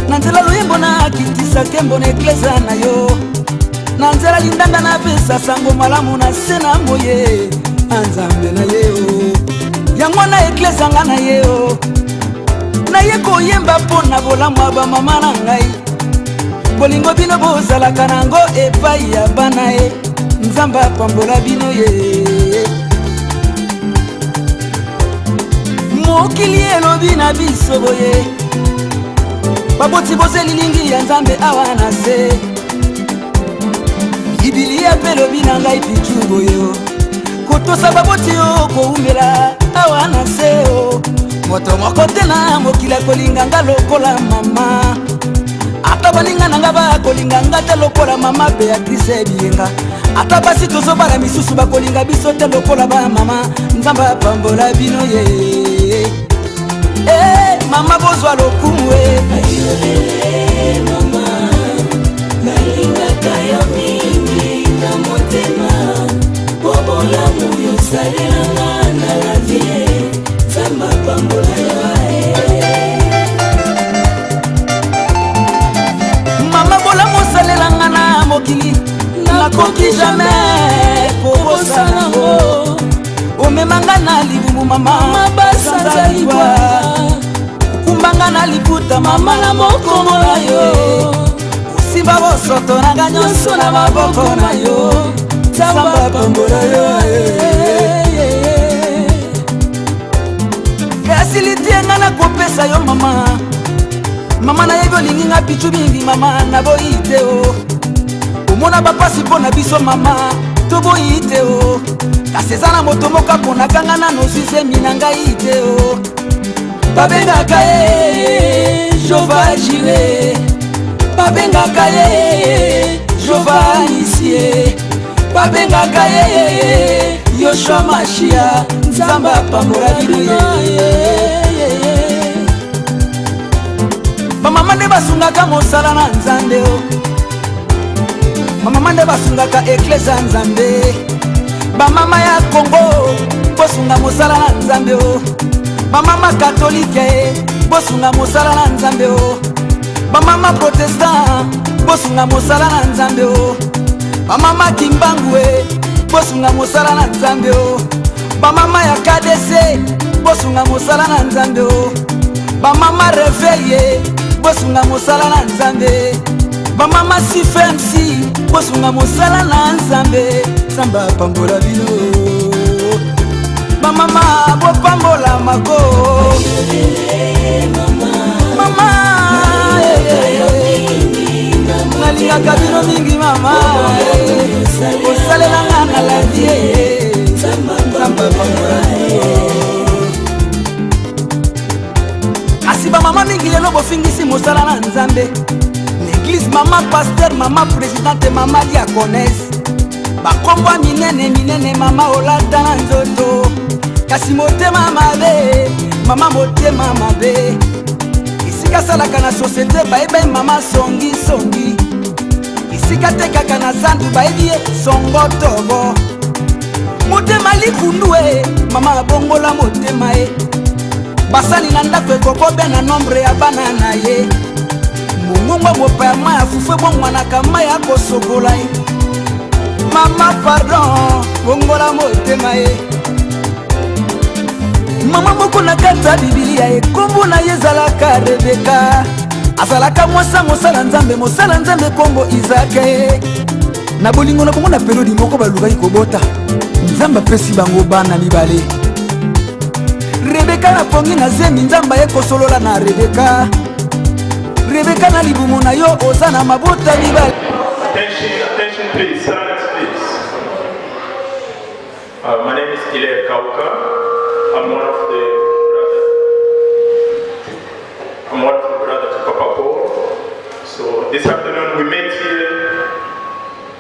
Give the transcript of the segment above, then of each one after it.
Nanzela luyembo na kitisa kembo na eklesa na yo. Nanzela lindanga na pesa sango malamu na sena moye. Anzambe na yeo yango na eklesa nga na yeo. Na ye koyemba po na bolamu aba mama na ngai. Bolingo bino bozalaka nango epai ya bana e. Nzamba pambola bino ye. Mokili elobi na biso boye. Baboti bose lilingi ya Nzambe awa na se. Ibilia pelobi na ngai pichu boyo. Kotosa baboti yo koumela awa na se o. Moto moko tena mokili kolinga nga lokola mama. Ata baninga nanga ba kolinga nga te lokola mama Beatrice Bienga. Ata basi tozo bara misusu ba kolinga biso te lokola ba mama. Nzamba pambola bino ye. Mama bozwa lokumu e. Ayolele mama, nalinga kayo mingi na motema. Bobola muyo salelanga na la vie. Zamba pambola yo Mama bola mosalelanga na mokili. Nakoki jamais kobosa nango. Omemanga na libumu mama mabasazaliwa. Kumbanga na liputa mama na mokongo na yo. Usimba bosoto na ganyoso na maboko na yo. Zamba pambola yo Kasiliti nga na kopesa yo mama. Mama na yebi olingi nga pichu bingi mama na boyite o. Omona bapasi po na biso mama to boyite o. Kasi eza na moto moka ponaka nga na nosise mina ngai te o. Babengaka ye Jova Jireh. Babengaka ye Jova Nisie. Babengaka ye Yoshua Mashia. Nzamba pambola bino ye. Bamama nde basungaka mosala na Nzambe o. Bamama nde basungaka eklesa Nzambe. Bamama ya Kongo bosunga mosala na Nzambe o. Bamama katolike bosunga mosala na Nzambe o. Bamama protestant bosunga mosala na Nzambe o. Bamama kimbangwe bosunga mosala na Nzambe o. Bamama ya KDC bosunga mosala na Nzambe o. Bamama réveillé bosunga mosala na Nzambe. Bamama sifemsi bosunga mosala na Nzambe. Samba pambola bino. Bamama bopambola mako. Mama nalingaka bino mingi mama. Osalela nga na la vie. Samba pambola bino. Asiba mama mingi lelo bofingisi mosala na Nzambe. L'église mama pasteur mama présidente mama diaconesse. Bakombo minene minene mama olata na nzoto. Kasi motema mabe mama motema mabe. Isika salaka na société baebe mama songi songi. Isika tekaka na zandu baebi songo togo. Motema likundu e mama bongola motema e. Basani na ndako ekokobe na nombre ya bana na ye. Mungu mopa ma fufe bongwa na kama ya kosokola e. Mama pardon bongola motema e. Mama moko na kata Biblia e kombo na yezalaka Rebeka. Azalaka mwasa mosala Nzambe kombo Isaac. Na bolingo na bongo na periodi moko baluka ikobota. Nzamba pesi bango bana mibale. Rebeka na pongi na zemi Nzamba ye kosolola na Rebeka. Rebeka na libumu na yo oza na mabota mibale. Attention please, silence please. My name is Hilaire Kauka. I'm one of the brothers to Papa Paul. So this afternoon we met here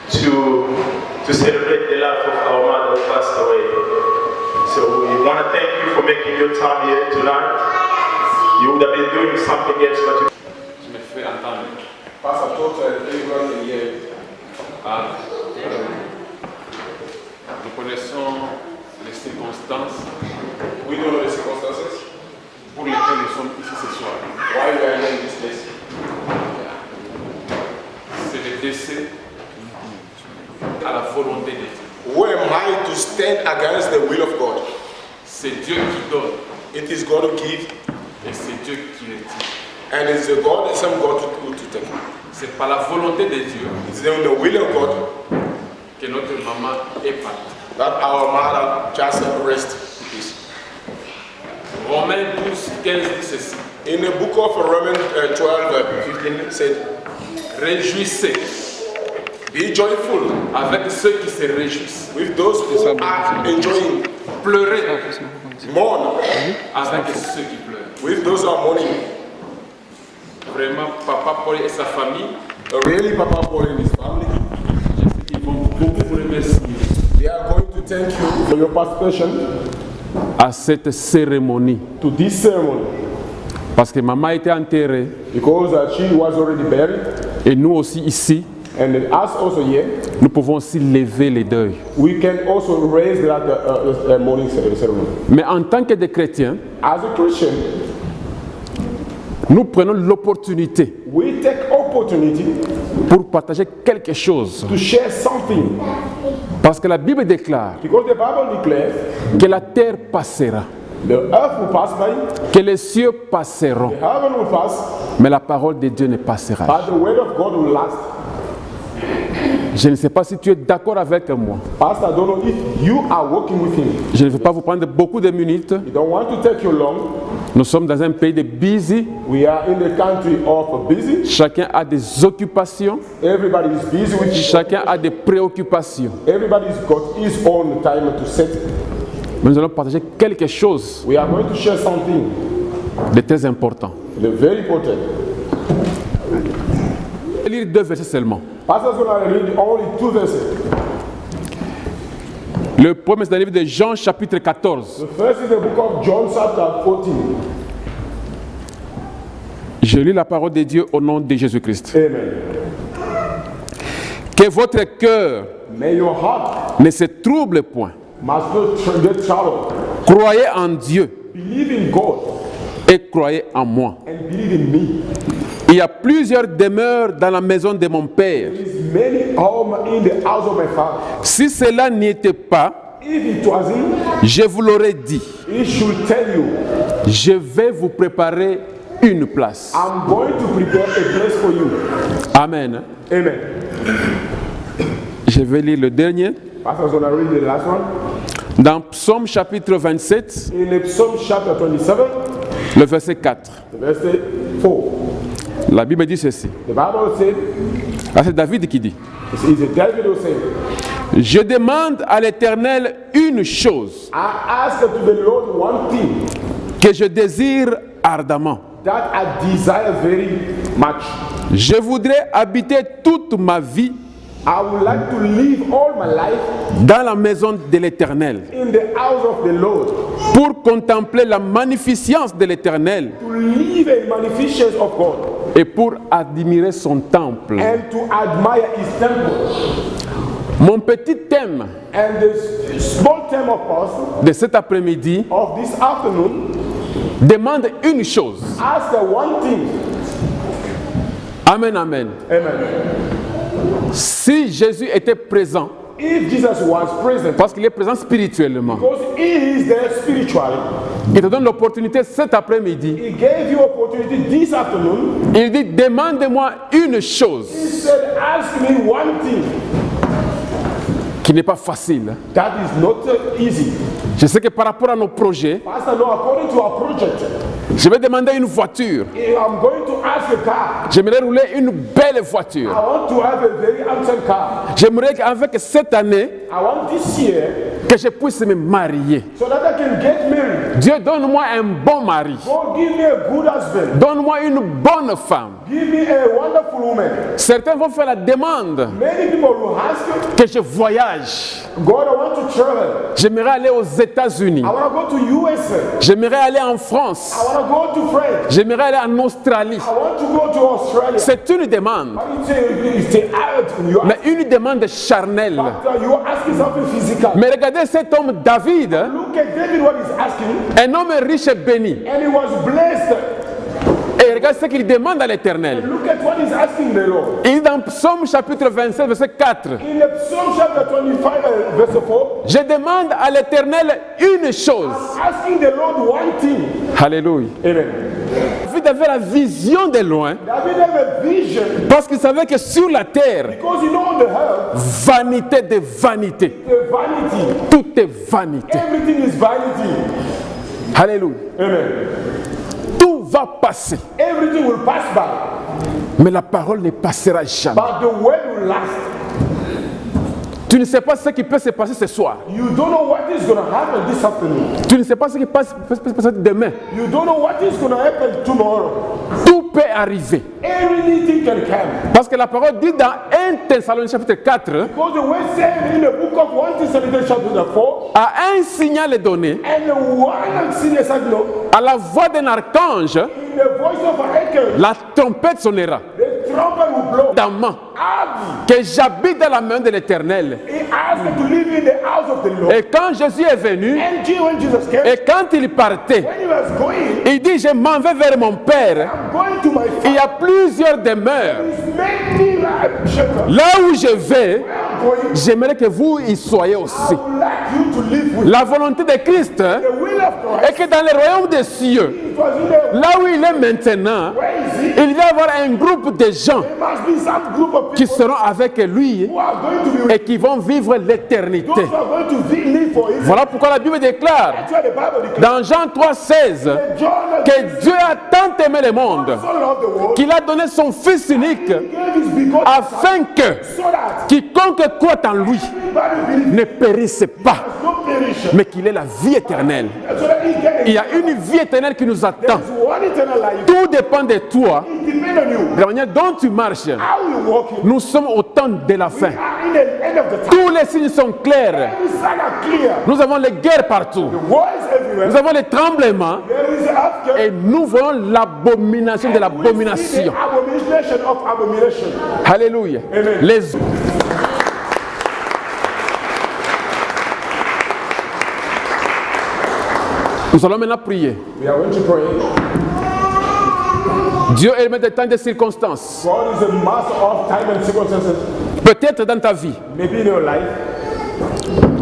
to celebrate the life of our mother who passed away. So we want to thank you for making your time here tonight. You would have been doing something else, but you... Je me fais entendre. Passe à toi, hier. Nous connaissons les circonstances. We know the circumstances. Pour lesquelles nous sommes ici ce soir. Why we are here in this place? m'opposer à la volonté de Dieu. Who am I to stand against the will of God? C'est Dieu qui donne It is God who gives, et c'est Dieu qui retire. and it's the God, the same God to take. C'est par la volonté de Dieu It's the will of God que notre maman est partie. that our mother just rest in peace. Romains 12, 15 dit ceci. In the book of Romans 12, 15 said, Réjouissez be joyful avec ceux qui se réjouissent. with those who are enjoying. Pleurez Mourn avec ceux qui pleurent. with those who are mourning. Vraiment, Papa Paul et sa famille, Really, Papa Paul and his family, je sais qu'ils vont beaucoup vous remercier they are going to thank you for your participation à cette cérémonie. to this ceremony, Parce que maman était enterrée because she was already buried, et nous aussi ici, and us also here, nous pouvons aussi lever les deuils. we can also raise that mourning ceremony. Mais en tant que des chrétiens, As a Christian, nous prenons l'opportunité we take opportunity pour partager quelque chose. to share something, Parce que la Bible déclare because the Bible declares que la terre passera, the earth will pass by, que les cieux passeront, the heaven will pass, mais la parole de Dieu ne passera. but the word of God will last. Je ne sais pas si tu es d'accord avec moi. Pastor, I don't know if you are working with him. Je ne vais pas vous prendre beaucoup de minutes. You don't want to take you long. Nous sommes dans un pays de busy. We are in the country of busy. Chacun a des occupations. Everybody is busy with it. Chacun a des préoccupations. Everybody's got his own time to set. Mais nous allons partager quelque chose We are going to share something de très important. very important. Je vais lire 2 versets seulement. Pastor's going to read only 2 verses. Le premier, c'est dans le livre de Jean, chapitre 14. The first is the book of John, chapter 14. Je lis la parole de Dieu au nom de Jésus-Christ. Amen. Que votre cœur May your heart ne se trouble point. must not get troubled. Croyez en Dieu Believe in God et croyez en moi. and believe in me. Il y a plusieurs demeures dans la maison de mon Père. There is many home in the house of my father. Si cela n'était pas, If it wasn't, je vous l'aurais dit. he should tell you, Je vais vous préparer une place. I'm going to prepare a place for you. Amen. Amen. Je vais lire le dernier. Pastor's going to read the last one. Dans Psaume chapitre 27, In the Psalm chapter 27, le verset 4. verse 4. La Bible dit ceci. The Bible said, Ah, c'est David qui dit. it's David who said, Je demande à l'Éternel une chose I ask to the Lord one thing que je désire ardemment. that I desire very much. Je voudrais habiter toute ma vie I would like to live all my life dans la maison de l'Éternel in the house of the Lord, pour contempler la magnificence de l'Éternel to live a magnificence of God et pour admirer son temple. and to admire his temple. Mon petit thème And the small theme of us de cet après-midi of this afternoon, demande une chose. ask the one thing. Amen, amen. Amen. Si Jésus était présent, If Jesus was present, parce qu'il est présent spirituellement, because he is there spiritually, il te donne l'opportunité cet après-midi. he gave you opportunity this afternoon. Il dit, demande-moi une chose He said, ask me one thing. qui n'est pas facile. That is not easy. Je sais que par rapport à nos projets, Pastor, no, according to our project, je vais demander une voiture. I'm going to ask a car. J'aimerais rouler une belle I voiture. want to have a very handsome car. J'aimerais qu'avec cette année, I want this year que je puisse me marier. so that I can get married. Dieu, donne-moi un bon mari. God, give me a good husband. Donne-moi une bonne femme. Give me a wonderful woman. Certains vont faire la demande Many people will ask you, que je voyage. God, I want to travel. J'aimerais aller aux États-Unis. I want to go to USA. J'aimerais aller en France. I want to go to France. J'aimerais aller en Australie. I want to go to Australia. C'est une demande, It's you mais une demande charnelle. you're asking something physical. Mais regardez cet homme David, Look at David, what he's asking. un homme riche et béni. And he was blessed. Et regarde ce qu'il demande à l'Éternel. Look at what is asking the Lord. Et dans Psaume chapitre 27, verset 4, In the Psalm chapter 25, verse 4, je demande à l'Éternel une chose. asking the Lord one thing. Alléluia. Amen. David avait la vision de loin David have a vision parce qu'il savait que sur la terre, because you know on the earth, vanité de vanité, the vanity. tout est vanité. Everything is vanity. Alléluia. Amen. Tout va passer, Everything will pass by, mais la parole ne passera jamais. but the word will last. Tu ne sais pas ce qui peut se passer ce soir. You don't know what is going to happen this afternoon. Tu ne sais pas ce qui peut se passer demain. You don't know what is going to happen tomorrow. Tout peut arriver. Anything can come. Parce que la parole dit dans 1 Thessaloniciens chapitre 4, Because the word said in the book of 1 Thessalonians chapter 4, à un signal est donné, and the one senior signal, à la voix d'un archange, in the voice of an archangel, la trompette sonnera. the trumpet will blow. Damant, Abby, que j'habite dans la main de l'Éternel. he asked me to live in the house of the Lord. Et quand Jésus est venu, And when Jesus came, et quand il partait, when he was going, il dit, je m'en vais vers mon Père. I'm going to my Il y father. a plusieurs demeures. He's made me like shepherd. Là où je vais, I'm going. j'aimerais que vous y soyez aussi. I would like you to live with La volonté de Christ hein, the will of est Christ. que dans le royaume des cieux, It was in the là où il est maintenant, where is he? il va y avoir un groupe de gens There must be some group of qui people seront avec lui who are going to be with et qui vont vivre l'éternité. those who are going to live for Israel. Voilà pourquoi la Bible déclare That's why the Bible declares dans Jean 3,16 John que Dieu a tant aimé le monde so loved the world, qu'il a donné son Fils unique he gave his begotten afin que so that quiconque croit en lui everybody believes ne périsse pas, no perish, mais qu'il ait la vie éternelle. so that he can Il y a une vie éternelle qui nous attend. There's one eternal life. Tout dépend de toi, It depends on you. de la manière dont tu marches. How you walk in. Nous sommes au temps de la fin. Are in the end of the time. Tous les signes sont clairs. Every sign are clear. Nous avons les guerres partout. The war is everywhere. Nous avons les tremblements. There is earthquake. Et nous voyons l'abomination de We see the l'abomination. abomination of abomination. Alléluia. Amen. Les... Nous allons maintenant prier. We are going to pray. Dieu est le maître des temps et des circonstances. God is the master of time and circumstances. Peut-être dans ta vie, Maybe in your life,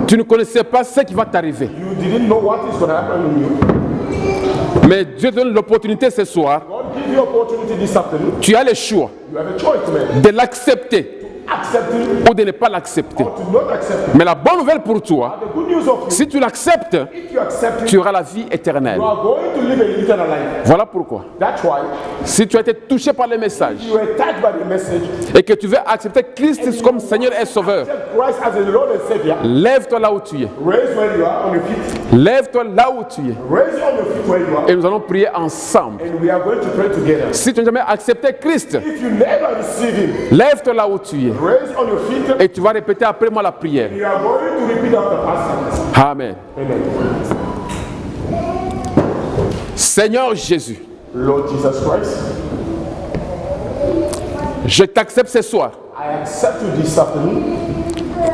tu ne connaissais pas ce qui va t'arriver. you didn't know what is going to happen to you. Mais Dieu te donne l'opportunité ce soir. God give you opportunity this afternoon. Tu as le choix You have a choice to make. de l'accepter Accept it ou de ne pas l'accepter. or to not accept it. Mais la bonne nouvelle pour toi, The good news of you, si tu l'acceptes, if you accept it, tu auras la vie éternelle. you are going to live an eternal life. Voilà pourquoi. That's why Si tu as été touché par les messages you were touched by the message. et que tu veux accepter Christ comme Seigneur et Sauveur, Accept Christ as the Lord and Savior. lève-toi là où tu es. Raise where you are on your feet. Lève-toi là où tu es. Raise on your feet where you are. Et nous allons prier ensemble. And we are going to pray together. Si tu n'as jamais accepté Christ, If you never receive Him, lève-toi là où tu es. raise on your feet. Et tu vas répéter après moi la prière. You are going to repeat after Pastor. Amen. Amen. Seigneur Jésus, Lord Jesus Christ, je t'accepte ce soir I accept you this afternoon.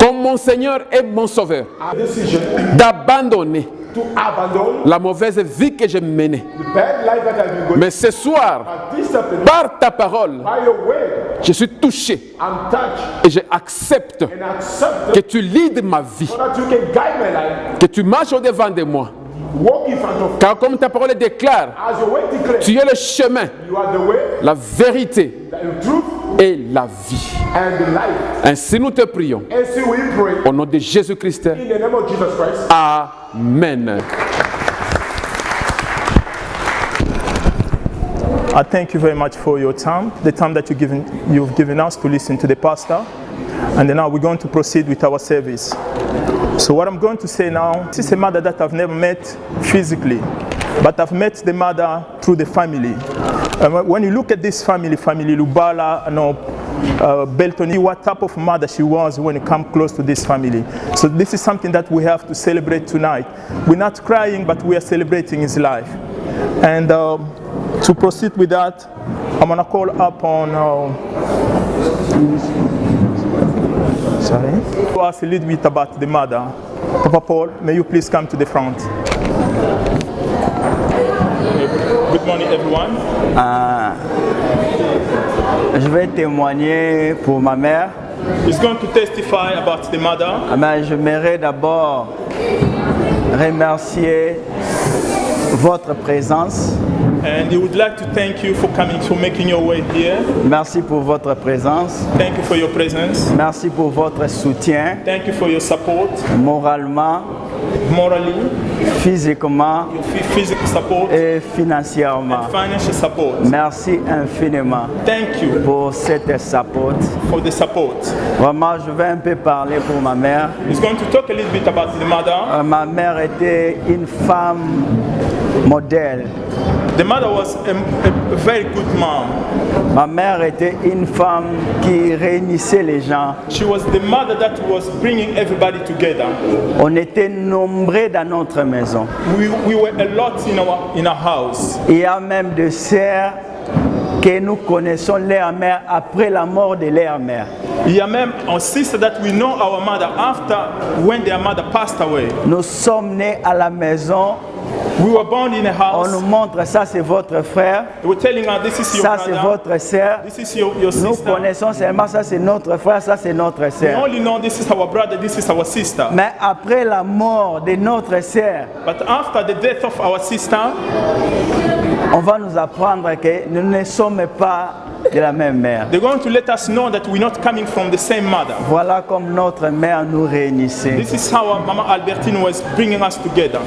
comme mon Seigneur et mon Sauveur Our decision d'abandonner to abandon la mauvaise vie que j'ai menée. the bad life that I've been going. Mais ce soir, But this afternoon, par ta parole, by your word, je suis touché I'm touched et je accepte and accept que tu leads ma vie, so that you can guide my life. que tu marches au-devant de moi. Walk in front of Car comme ta parole déclare, as your word declares. tu es le chemin, You are the way, la vérité the truth, et la vie. and the life. Ainsi nous te prions. And so we pray Au nom de Jésus-Christ. in the name of Jesus Christ. Amen. I thank you very much for your time, the time that you've given us to listen to the pastor. And then now we're going to proceed with our service. So what I'm going to say now, this is a mother that I've never met physically, but I've met the mother through the family. When you look at this family Lubala, Beltoni, what type of mother she was when you come close to this family. So this is something that we have to celebrate tonight. We're not crying, but we are celebrating his life. And to proceed with that, I'm gonna call up on to ask a little bit about the mother. Papa Paul, may you please come to the front. Good morning, everyone. Je vais témoigner pour ma mère. He's going to testify about the mother. Mais j'aimerais d'abord remercier votre présence. And he would like to thank you for coming, for making your way here. Merci pour votre présence. Thank you for your presence. Merci pour votre soutien. Thank you for your support, Moralement, morally, physiquement your physical support, et financièrement. and financial support. Merci infiniment Thank you pour cette support. for the support. Vraiment, je vais un peu parler pour ma mère. He's going to talk a little bit about the mother. Ma mère était une femme modèle. The mother was a very good mom. Ma mère était une femme qui réunissait les gens. She was the mother that was bringing everybody together. On était nombreux dans notre maison. We were a lot in our house. Il y a même des sœurs que nous connaissons leur mère après la mort de leur mère. Il y a même un sister that we know our mother after when their mother passed away. Nous sommes nés à la maison. We were born in a On house. nous montre ça c'est votre frère, They were telling her, this is your ça c'est brother, votre sœur. this is your Nous sister. connaissons seulement ça c'est notre frère, ça c'est notre We sœur. only know this is our brother, this is our sister. Mais après la mort de notre sœur, But after the death of our sister, on va nous apprendre que nous ne sommes pas de la même mère. they're going to let us know that we're not coming from the same mother. Voilà comme notre mère nous réunissait. This is how our Mama Albertine was bringing us together.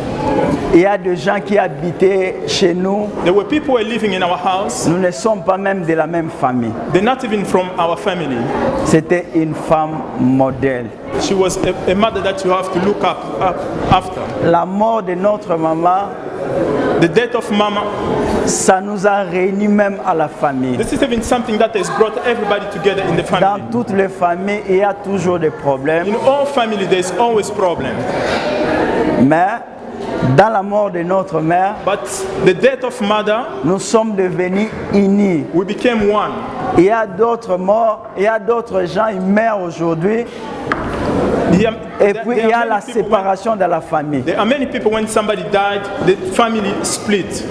Il y a des gens qui habitaient chez nous. There were people who were living in our house. Nous ne sommes pas même de la même famille. They're not even from our family. C'était une femme modèle. She was a mother that you have to look up after. La mort de notre maman, The death of Mama, ça nous a réunis même à la famille. this is even something that has brought everybody together in the Dans family. toutes les familles, il y a toujours des problèmes. In all family, there's always problem. Mais dans la mort de notre mère, But the death of mother, nous sommes devenus unis. we became one. Il y a d'autres morts, il y a d'autres gens, ils meurent aujourd'hui. Et puis il y a la séparation de la famille. There are many people when somebody died, the family split.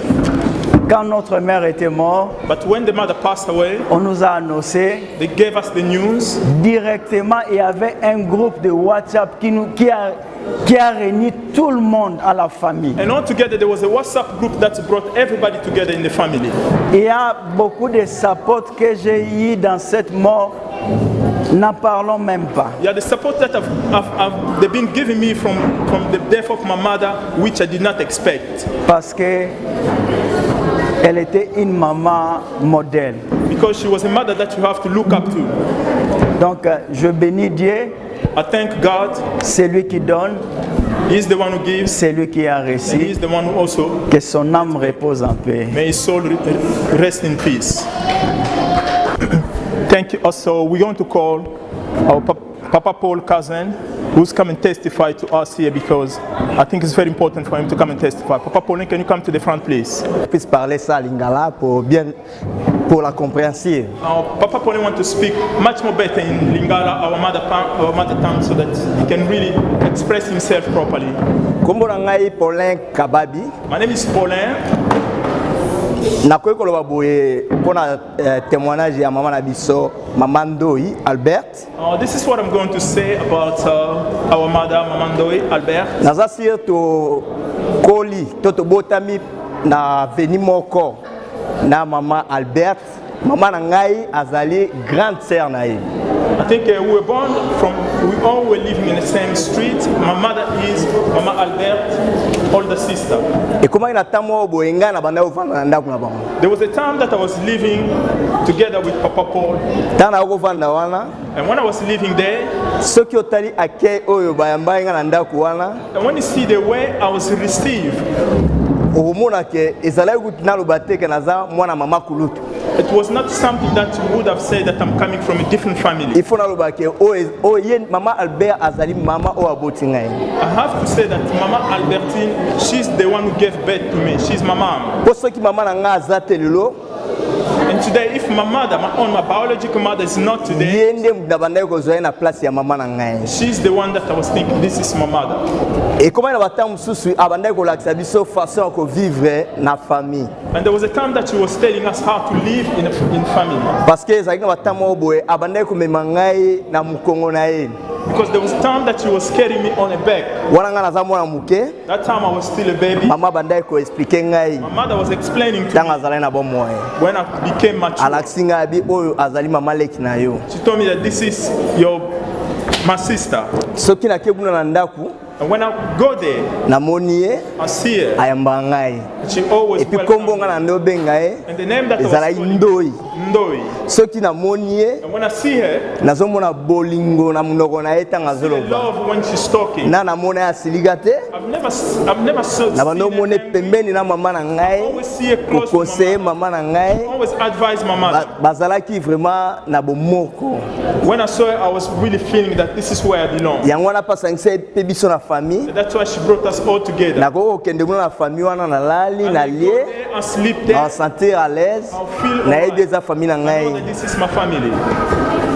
Quand notre mère était morte, But when the mother passed away, on nous a annoncé they gave us the news. directement. Il y avait un groupe de WhatsApp qui a réuni tout le monde à la famille. And all together, there was a WhatsApp group that brought everybody together in the family. Il y a beaucoup de support que j'ai eu dans cette mort. N'en parlons même pas. Yeah, the support that they've been giving me from the death of my mother, which I did not expect. Parce que elle était une maman modèle. Because she was a mother that you have to look up to. Donc je bénis Dieu. I thank God. C'est lui qui donne. He's the one who gives. C'est lui qui a And réussi. he's the one who also. Que son âme repose en paix. May his soul rest in peace. Thank you. Also, we're going to call our Papa Paul cousin, who's come and testify to us here because I think it's very important for him to come and testify. Papa Paul, can you come to the front, please? Puisse parler ça lingala pour la compréhension. Papa Paul want to speak much more better in Lingala, our mother tongue, so that he can really express himself properly. Kombo na ngai Paulin Kababi. My name is Paulin. Nakoki koloba boye mpona témoignage ya mama na biso Mama Ndoi Albert. This is what I'm going to say about our mother, Mama Ndoi Albert. Naza sir to koli to botami na veni moko na Mama Albert. Mama na ngai azali grande sœur na ye. I think we were born we all were living in the same street. My mother is Mama Albert, older sister. Ekomaki na tamo boyenga na banda ofanda na ndako na bango. There was a time that I was living together with Papa Paul. Tana okofanda wana. And when I was living there, soki otali accueil oyo bayamba nga na ndako wana. And when you see the way I was received, okomona ke ezalaki kuti naloba te ke naza mwana mama kulutu. It was not something that you would have said that I'm coming from a different family. Il faut naloba ke Mama Albert azali mama o aboti ngai. I have to say that Mama Albertine, she's the one who gave birth to me. She's my mom. Po soki mama na nga azate lelo, And today, if my mother, my biological mother is not today, yende mudabanda kozwa na place ya mama na ngai. she's the one that I was thinking, this is my mother. Et comment na batamu mususu abanda ko lakisa biso façon ko vivre na famille. And there was a time that she was telling us how to live in family. Parce que ezaki na batamu oboye abanda ko mema ngai na mukongo na ye. Because there was a time that she was carrying me on her back. Wana nga naza mwana muke. That time I was still a baby. Mama banda ko expliquer ngai. My mother was explaining to Tanga me azala na bon moye. when I became mature. Alaksinga bi oyo azali mama leki na yo. She told me that this is my sister. Soki na kebuna na ndaku. And when I go there, namoni ye I see her. ayamba ngai. She always Et puis kombo nga na ndo benga ye. And the name that I was Ezala calling Ndoi. Ndoi. Soki namoni ye And when I see her, nazomona bolingo na munoko na ye tanga I zoloba. love when she's talking. Na namona ya siligate. I've never seen Na bando mone her. pembeni na mama na I ngai. always see her close to Kokose my mother. mama na ngai. I always advise my mother. Bazalaki vraiment na bomoko. When I saw her, I was really feeling that this is where I belong. Yango wana pasangise pe biso na famille. That's why she brought us all together. Na ko kende na famille wana na lali And na we go lié. there and sleep there. En santé à l'aise. I'll feel Na alright. aide za famille na I know ngai. that this is my family.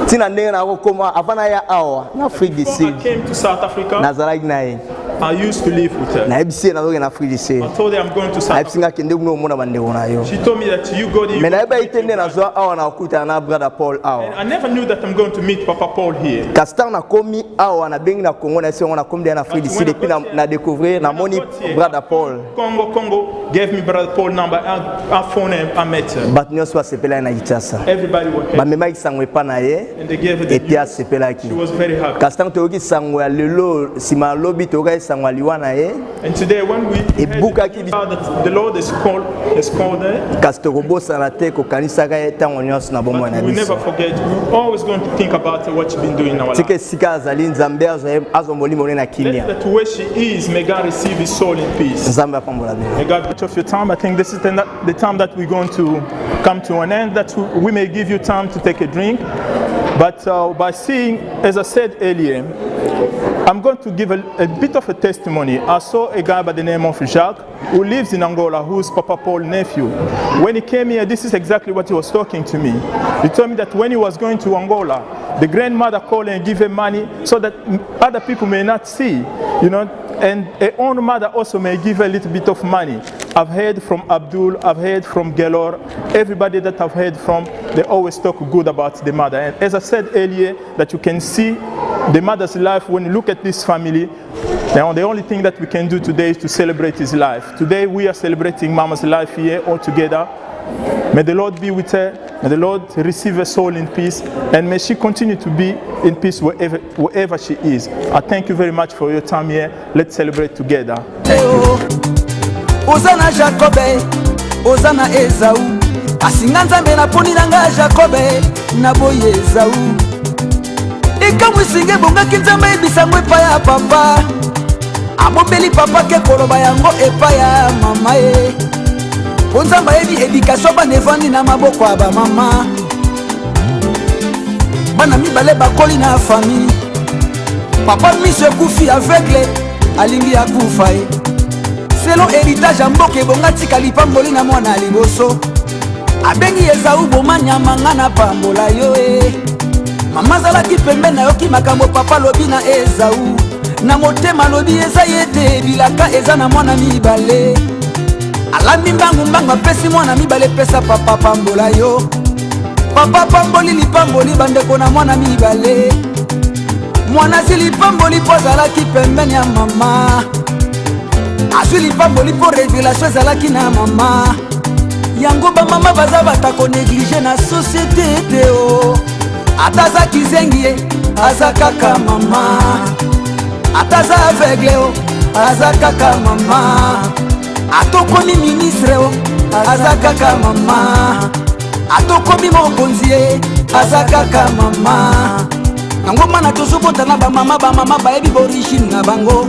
Tina ndenge na koma avana ya awa na Afrique du Before I Sud. came to South Africa, Nazalaki na ye. I used to live with her. Na ebisi na na Afrique du Sud. I told her I'm going to South Na Africa. ebisi nga kende kuno mona bandeko na yo. She told me that you go there. you Mais na go to eba meet itende your na brother. zo awa na okuta na brother Paul awa. I never knew that I'm going to meet Papa Paul here. Kastar na komi awa na bengi na Congo na si na komi na Afrique du Sud et puis na découvrir na moni brother Paul. Congo gave me brother Paul number. I phoned him. I met her. Bat nyonso asepela na Kinshasa. Everybody was Ba happy. mema kisangwe pa na ye And they gave her et the puis news. asepelaki. She was very happy. Kastar toyoki sangwe ya lelo sima lobi toyoka sangwe liwa na ye. And today when we Et heard Buka the news that the Lord has called her, Kasi tokobosana te kokanisaka ye ntango nyonso na bomoi na we biso. never forget. We're always going to think about what she's been doing in our Tika life. esika azali nzambe azwa molimo ne na kimia. That where she is, may God receive his soul in peace. Nzambe apambola bino. May God much of your time. I think this is the time that we're going to come to an end. That we may give you time to take a drink. But by seeing, as I said earlier, I'm going to give a bit of a testimony. I saw a guy by the name of Jacques who lives in Angola, who's Papa Paul's nephew. When he came here, this is exactly what he was talking to me. He told me that when he was going to Angola, the grandmother called and gave him money so that other people may not see, and her own mother also may give a little bit of money. I've heard from Abdul, I've heard from Gelor, everybody that I've heard from, they always talk good about the mother. And as I said earlier, that you can see the mother's life when you look at this family. Now, the only thing that we can do today is to celebrate his life. Today we are celebrating Mama's life here all together. May the Lord be with her. May the Lord receive her soul in peace. And may she continue to be in peace wherever she is. I thank you very much for your time here. Let's celebrate together. Ozana Jacobe, Ozana Ezau, asinga nzambe na poni nanga Jacobe, na boye Ezau. Ekamwe singe bonga kinzambe bisangwe pa ya papa. Abobeli papa ke koloba yango epa ya mama e. Onzamba ebi éducation ba nevandi na maboko aba mama. Bana mibale bakoli na famille. Papa miso kufi aveugle, alingi akufa e. Selon héritage ya mboka ebonga tika lipamboli na mwana liboso. Abengi Ezau boma nyama nga na pambola yo e. Mama zalaki pembe na yoki makambo papa lobi na Ezau. Na motema lobi eza yete bilaka eza na mwana mibale. Alami mbangu apesi mwana mibale pesa papa pambola yo. Papa pamboli lipamboli bandeko na mwana mibale. Mwana zili pamboli po zalaki pembeni ya mama. Azwi lipamboli po révélation ezalaki na mama. Yango ba mama baza batako néglige na société te o. Ataza kizengi ye, aza kaka mama. Ataza aveugle o, aza kaka mama. Atokomi ministre o, aza kaka mama. Atokomi mokonzi ye, aza kaka mama. Yango mana tozobota na ba mama bayebi origine na bango.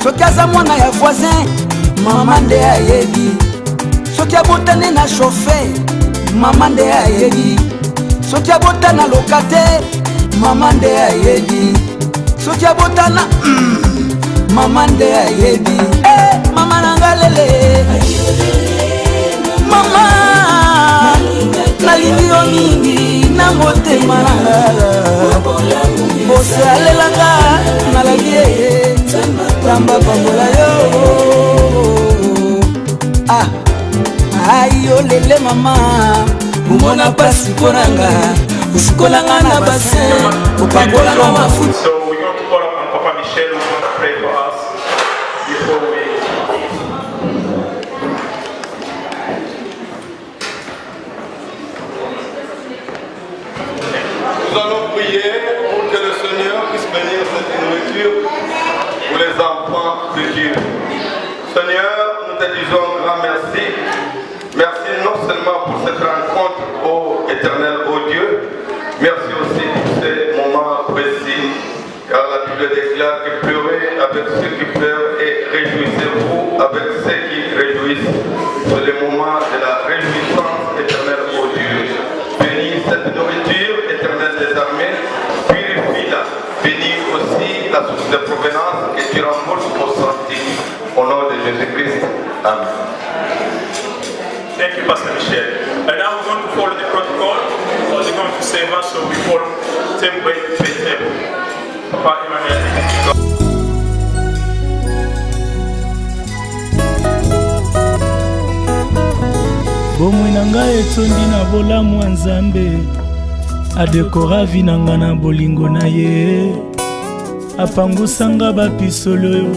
Soki aza mwana ya voisin, mama nde ayebi. Soki abotane na chauffeur, mama nde ayebi. Soki abotana locataire, mama nde ayebi. Soki abotana mama nde ayebi. Mama nanga lele, mama nalingi yo mingi na motema nanga osalelanga nalali ye tamba pambola yo ayo lele mama omona pasi mponanga usikolanga na basin opakolanga mafuta. So we're going to call upon Papa Michel who's going to pray for us before we. Nous allons prier pour que le Seigneur puisse bénir cette nourriture pour les enfants de Dieu. Seigneur, nous te disons grand merci. Merci non seulement pour cette rencontre, ô éternel, ô Dieu, merci aussi pour ces moments précis, car la Bible déclare que pleurez avec ceux qui pleurent et réjouissez-vous avec ceux qui réjouissent. C'est le moment de la réjouissance éternelle, ô Dieu. Bénis cette nourriture éternelle des armées, purifie-la. Bénis aussi la source de provenance et tu rembourses au sanctifie. Au nom de Jésus-Christ. Amen. Thank you, Pastor Michel. And now we're going to follow the protocol. So they're going to save us, so we follow table by table. Papa Emmanuel. bomoi na ngai etondi na bolamu ya Nzambe adekora vi na ngai na bolingo na ye apangusanga bapisolo oyo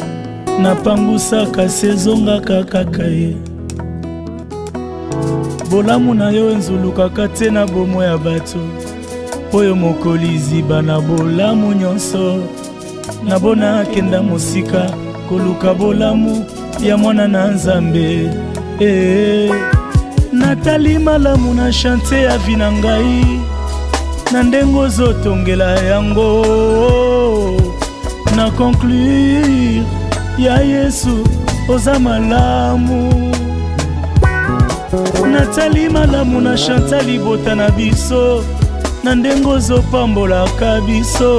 napangusaka se ezongaka kaka ye bolamu na yo enzulukaka te na bomoi ya bato oyo mokoli ziba na bolamu nyonso nabona akenda mosika koluka bolamu ya mwana na Nzambe natali malamu na chante ya vi na ngai na ndenge ozotongela yango na conclure ya Yesu oza malamu natali malamu na chanta libota na biso na ndenge ozopambolaka biso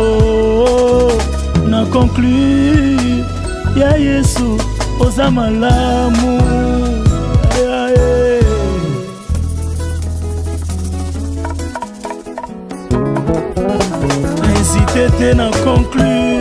na conclure ya Yesu oza malamu n'hésitez te na conclure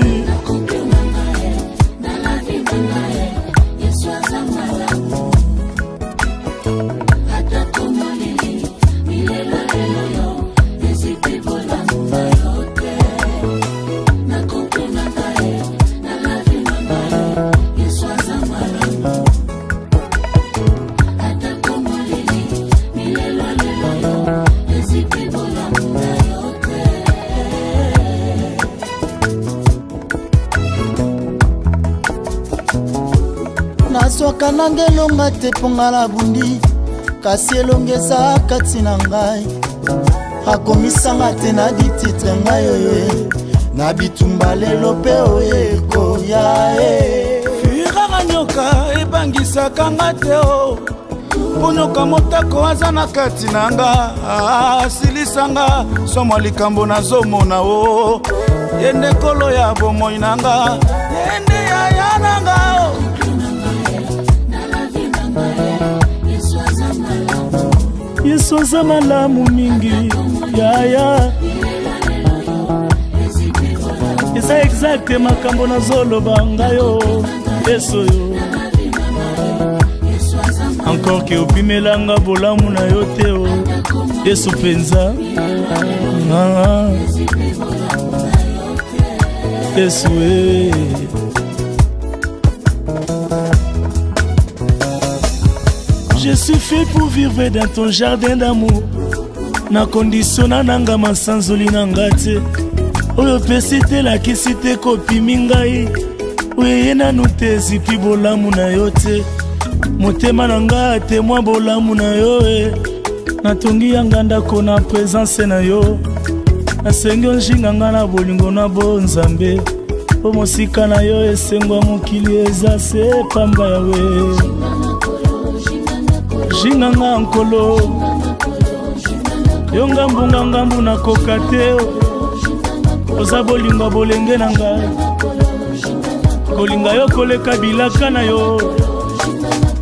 nazwaka nanga elonga te mponga na bundi kasi elongeza kati na ngai akomisanga te na dititre ngai oyo na bitumba lelo mpe oyo ekoya firaka nyoka ebangisaka nga te o mpo nyoka motako aza na kati na nga asilisanga somo likambo nazomona o ye nde kolo ya bomoi na nga ye nde yaya na nga o Yesu aza malamu mingi yaya eza exacte makambo nazoloba ngayo Yesu yo encore ke opimelanga bolamu na yo te o Yesu penza Yesu Je suis fait pour vivre dans ton jardin d'amour na condition nanga masanzoli nanga te oyo pesi te lakisi te kopimi ngai oye nanu te ezipi bolamu na yo te motema na nga te mwa bolamu na yo natongi yanga ndako na présence na yo nasengi onjinga nga na bolingo na bo Nzambe po mosika na yo esengwa mokili eza se pamba yawe jinganga nkolo yo ngambu na koka te oza bolingo bolenge na ngai kolinga yo koleka bilaka na yo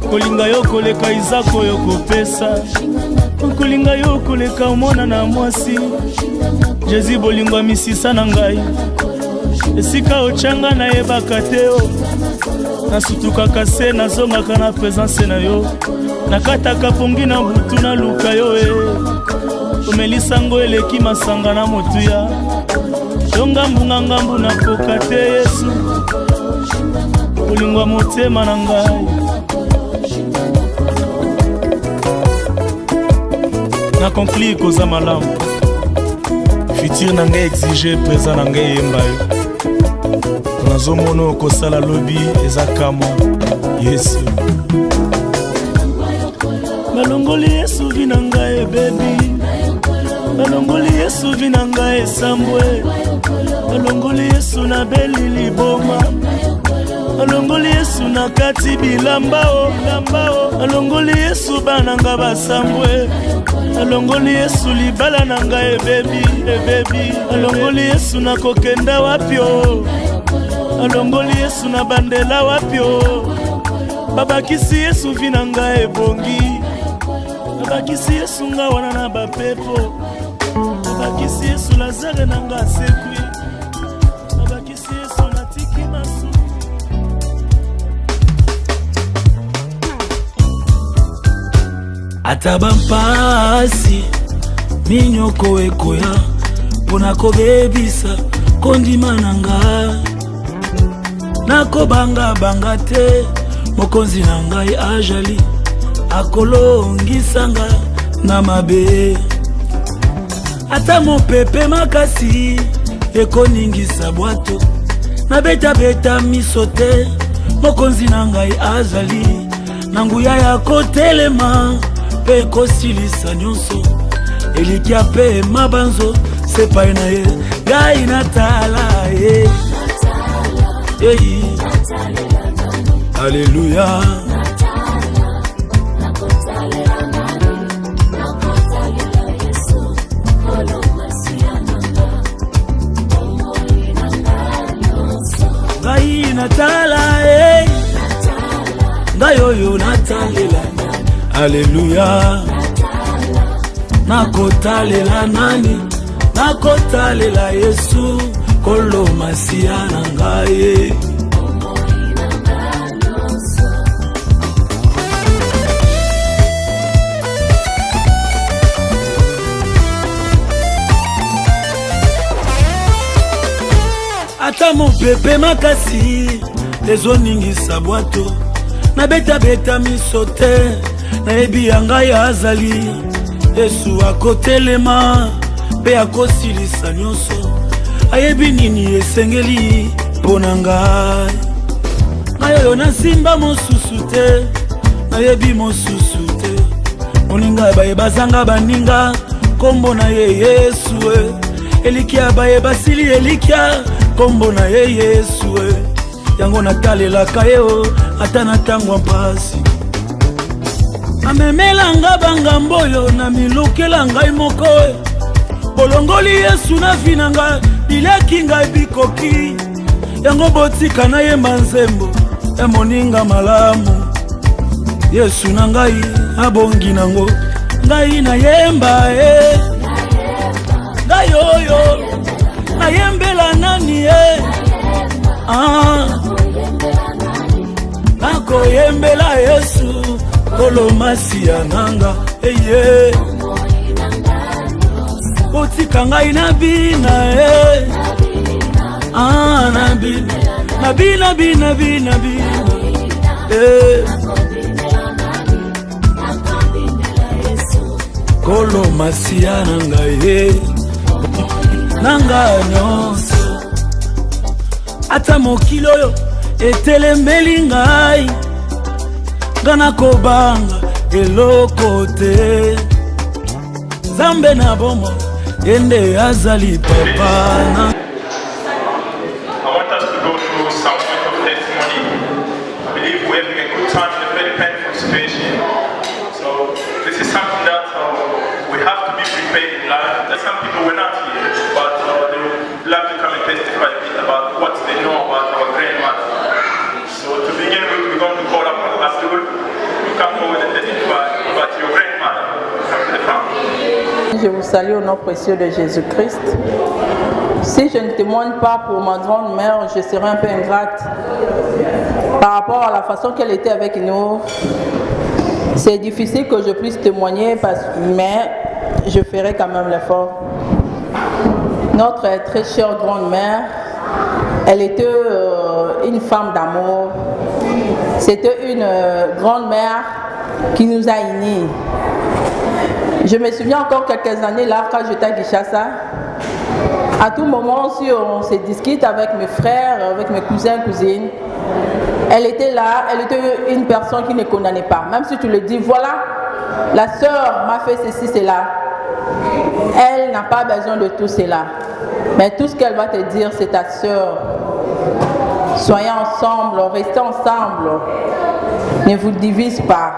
kolinga yo koleka izako yo kopesa okolinga yo koleka omwana na mwasi Jésus bolingo misisa na ngai esika ochanga nayebaka te o nasutukaka se nazongaka na présence na yo nakataka pongi na butu naluka yo omelisango eleki masanga na motuya yo ngambu nakoka te Yesu olingwa motema na ngai na conflit koza malamu futur na ngai exige présent na ngai yemba yo nazomona okosala lobi eza kamwa Yesu balongoli Yesu vi na ngai bebi balongoli Yesu vi na ngai esambwe balongoli Yesu na beli liboma balongoli Yesu na kati bilamba o balongoli Yesu bananga basambwe balongoli Yesu libala na ngai bebi balongoli Yesu na kokenda wapi o balongoli Yesu na bandela wapi o babakisi Yesu vi na ngai ebongi babakisi Yesu nga wana na bapepo babakisi Yesu Lazare na nga sekwi babakisi Yesu na tiki masu ata bampasi minyoko ekoya mpona kobebisa kondima na nga nakobanga te mokonzi na ngai ajali akolongisanga na mabe ata mopepe makasi ekoningisa bwato nabeta miso te mokonzi na ngai azali na nguya ya kotelema mpe kosilisa nyonso elikia mpe mabanzo sepai na ye ngai natala ye Alléluia. Ngai natala ngai oyo natalela Alléluia. Nakotalela nani nakotalela Yesu kolo masia na ngai ata mopepe makasi ezoningisa bwato nabeta miso te nayebi ya ngai azali Yesu akotelema mpe akosilisa nyonso ayebi nini esengeli mpona ngai ngai oyo nasimba mosusu te nayebi mosusu te moninga bayebazanga baninga kombo na ye Yesu elikia bayebasili elikia kombo na ye Yesu yango natalelaka ye ata na ntango mpasi amemelanga bangambo oyo na milukela ngai moko bolongoli Yesu na vi na ngai bileki ngai bikoki yango botika na yemba nzembo emoninga malamu Yesu na ngai abongi nango ngai na yemba ngai oyo nayembela nani nakoyembela Yesu kolo masia nanga otika ngai na bina na bina kolo masia nanga nyonso ata mokili oyo etelembeli ngai ngana kobanga eloko te Zambe na bomo ende azali papa na I want us to go through some of testimony. I believe we're having a good time in a very painful situation. So this is something that we have to be prepared in life. There's some people were not here, but they would love to come and testify a bit about what they know about our grandmother. So to begin with, we're going to call up Pastor Wood to come forward and testify about your grandmother. Come to the front. salue au nom précieux de Jésus-Christ. Si je ne témoigne pas pour ma grande-mère, je serai un peu ingrate par rapport à la façon qu'elle était avec nous. C'est difficile que je puisse témoigner, mais je ferai quand même l'effort. Notre très chère grand-mère, elle était une femme d'amour. C'était une grand-mère qui nous a unis. Je me souviens encore quelques années là, quand j'étais à Kinshasa, à tout moment, si on se discute avec mes frères, avec mes cousins, cousines, elle était là, elle était une personne qui ne condamnait pas. Même si tu le dis, voilà, la sœur m'a fait ceci, cela. Elle n'a pas besoin de tout cela. Mais tout ce qu'elle va te dire, c'est ta sœur. Soyez ensemble, restez ensemble. Ne vous divise pas.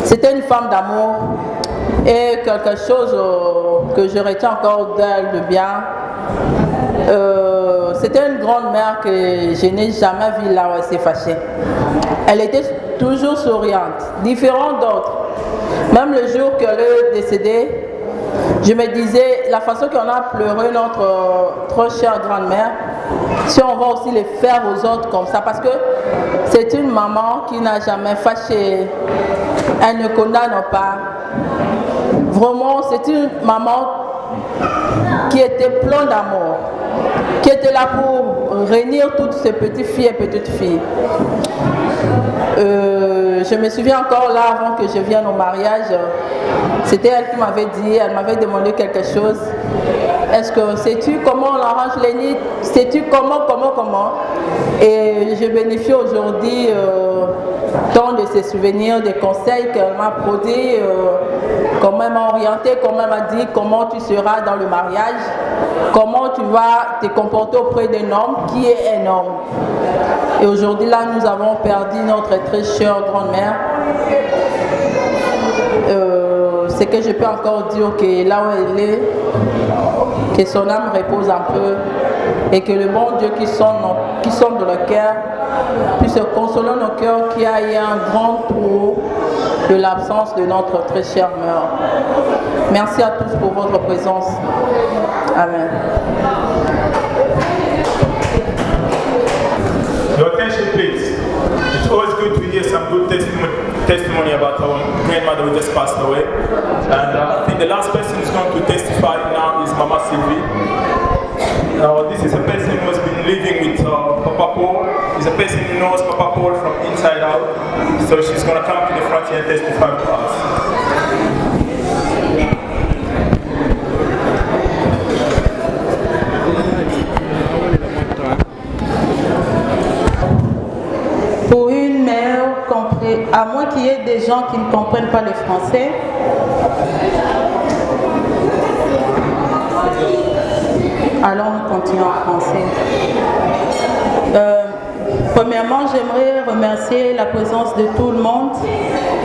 C'était une femme d'amour. Et quelque chose que je retiens encore d'elle de bien, c'était une grand-mère que je n'ai jamais vue là où elle s'est fâchée. Elle était toujours souriante, différente d'autres. Même le jour qu'elle est décédée, je me disais, la façon qu'on a pleuré notre trop chère grand-mère, si on va aussi les faire aux autres comme ça, parce que c'est une maman qui n'a jamais fâché, elle ne condamne pas. Vraiment, c'est une maman qui était pleine d'amour, qui était là pour réunir toutes ces petites filles et petites filles. Je me souviens encore là, avant que je vienne au mariage, c'était elle qui m'avait dit, elle m'avait demandé quelque chose. Est-ce que sais-tu comment on arrange les nids? Sais-tu comment? Et je bénéficie aujourd'hui tant de ses souvenirs, des conseils qu'elle m'a produits, comment elle m'a orienté, comment elle m'a dit comment tu seras dans le mariage, comment tu vas te comporter auprès d'un homme qui est un homme. Et aujourd'hui là, nous avons perdu notre très chère grand-mère. C'est que je peux encore dire que là où elle est, que son âme repose un peu et que le bon Dieu qui sonne dans le cœur puisse consoler nos cœurs qui a eu un grand trou de l'absence de notre très chère mère. Merci à tous pour votre présence. Amen. Your attention, please. It's always good to hear some good testimony about our grandmother who just passed away. And I think the last person who's going to testify now is Mama Sylvie. This is a person who has been living with Papa Paul. He's a person who knows Papa Paul from inside out. So she's going to come to the front here and testify to us. À moins qu'il y ait des gens qui ne comprennent pas le français. Alors nous continuons en français. Premièrement, j'aimerais remercier la présence de tout le monde.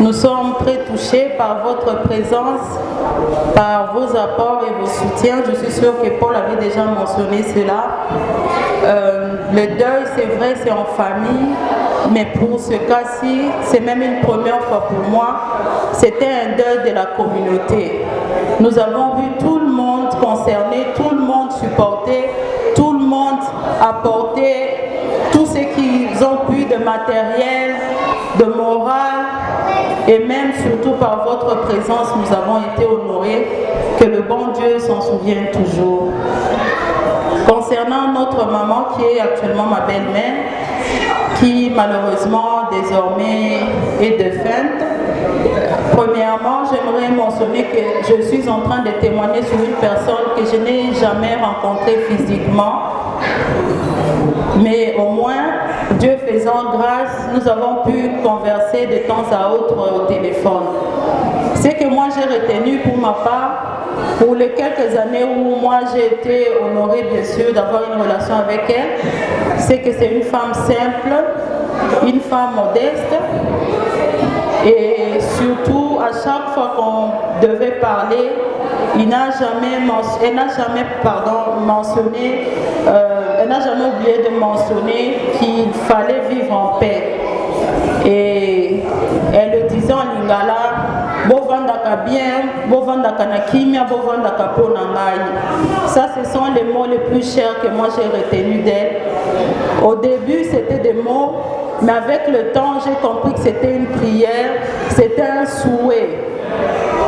Nous sommes très touchés par votre présence, par vos apports et vos soutiens. Je suis sûre que Paul avait déjà mentionné cela. Le deuil, c'est vrai, c'est en famille. Mais pour ce cas-ci, c'est même une première fois pour moi. C'était un deuil de la communauté. Nous avons vu tout le monde concerné, tout le monde supporté, tout le monde apporté tout ce qu'ils ont pu de matériel, de morale, et même surtout par votre présence, nous avons été honorés. Que le bon Dieu s'en souvienne toujours. Concernant notre maman qui est actuellement ma belle-mère, qui malheureusement désormais est défunte. Premièrement, j'aimerais mentionner que je suis en train de témoigner sur une personne que je n'ai jamais rencontrée physiquement. Mais au moins, Dieu faisant grâce, nous avons pu converser de temps à autre au téléphone. Ce que moi j'ai retenu pour ma part, pour les quelques années où moi j'ai été honorée bien sûr d'avoir une relation avec elle, c'est que c'est une femme simple, une femme modeste, et surtout à chaque fois qu'on devait parler, elle n'a jamais oublié de mentionner qu'il fallait vivre en paix. Et elle le disait en lingala, Bovanda bovandaka bien, bovandaka na kimia, bovandaka po na ngai. Ça, ce sont les mots les plus chers que moi j'ai retenus d'elle. Au début, c'était des mots, mais avec le temps, j'ai compris que c'était une prière, c'était un souhait.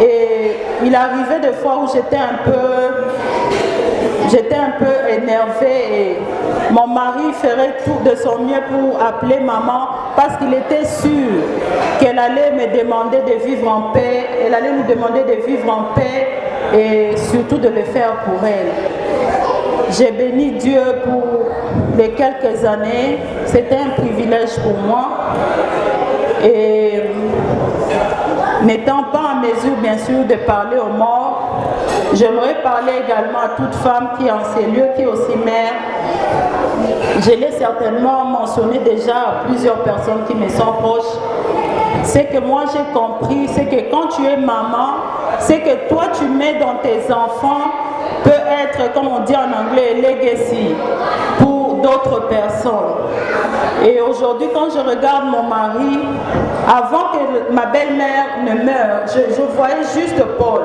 Et il arrivait des fois où j'étais un peu énervée et mon mari ferait tout de son mieux pour appeler maman parce qu'il était sûr qu'elle allait me demander de vivre en paix, elle allait nous demander de vivre en paix et surtout de le faire pour elle. J'ai béni Dieu pour les quelques années, c'était un privilège pour moi et n'étant pas en mesure bien sûr de parler aux morts, j'aimerais parler également à toute femme qui est en ces lieux, qui est aussi mère. Je l'ai certainement mentionné déjà à plusieurs personnes qui me sont proches. C'est que moi j'ai compris, c'est que quand tu es maman, c'est que toi tu mets dans tes enfants peut être, comme on dit en anglais, legacy pour d'autres personnes. Et aujourd'hui, quand je regarde mon mari, avant que ma belle-mère ne meure, je voyais juste Paul.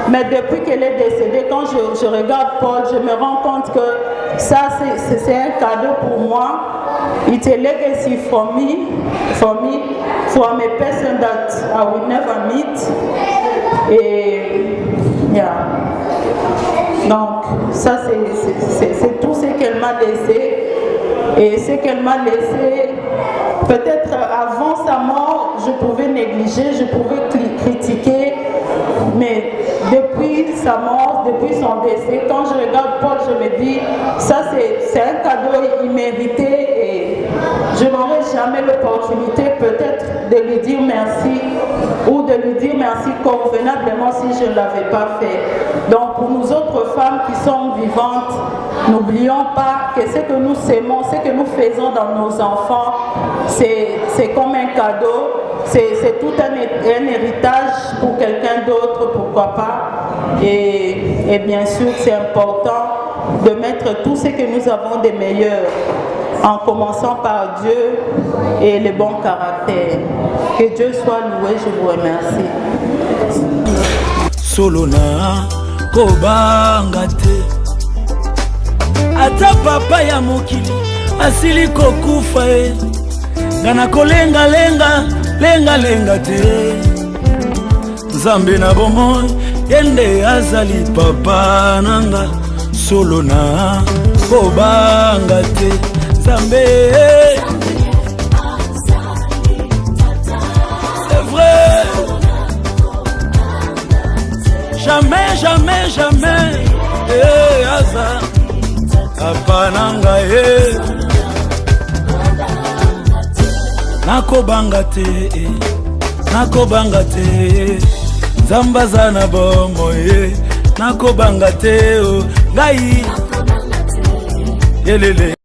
Mais depuis qu'elle est décédée, quand je regarde Paul, je me rends compte que ça, c'est un cadeau pour moi. It's a legacy for me, from a person that I will never meet. Et, yeah. Donc, ça, c'est tout ce qu'elle m'a laissé. Et ce qu'elle m'a laissé, peut-être avant sa mort, je pouvais négliger, je pouvais critiquer, mais depuis sa mort, depuis son décès, quand je regarde Paul, je me dis, ça c'est un cadeau immérité et je n'aurai jamais l'opportunité peut-être de lui dire merci ou de lui dire merci convenablement si je ne l'avais pas fait. Donc pour nous autres femmes qui sommes vivantes, n'oublions pas que ce que nous aimons, ce que nous faisons dans nos enfants, c'est comme un cadeau, c'est tout un héritage pour quelqu'un d'autre, pourquoi pas. Et bien sûr, c'est important de mettre tout ce que nous avons de meilleur, en commençant par Dieu et le bon caractère. Que Dieu soit loué, je vous remercie. Solona kobangate ata papa ya mokili asili kokufa ngana kolenga lenga te Nzambe na bomo yende azali papa nanga Solona kobangate Nzambe c'est vrai. Jamais, aza apananga nakobanga te Zambaza na bomo nakobanga te ngai yelele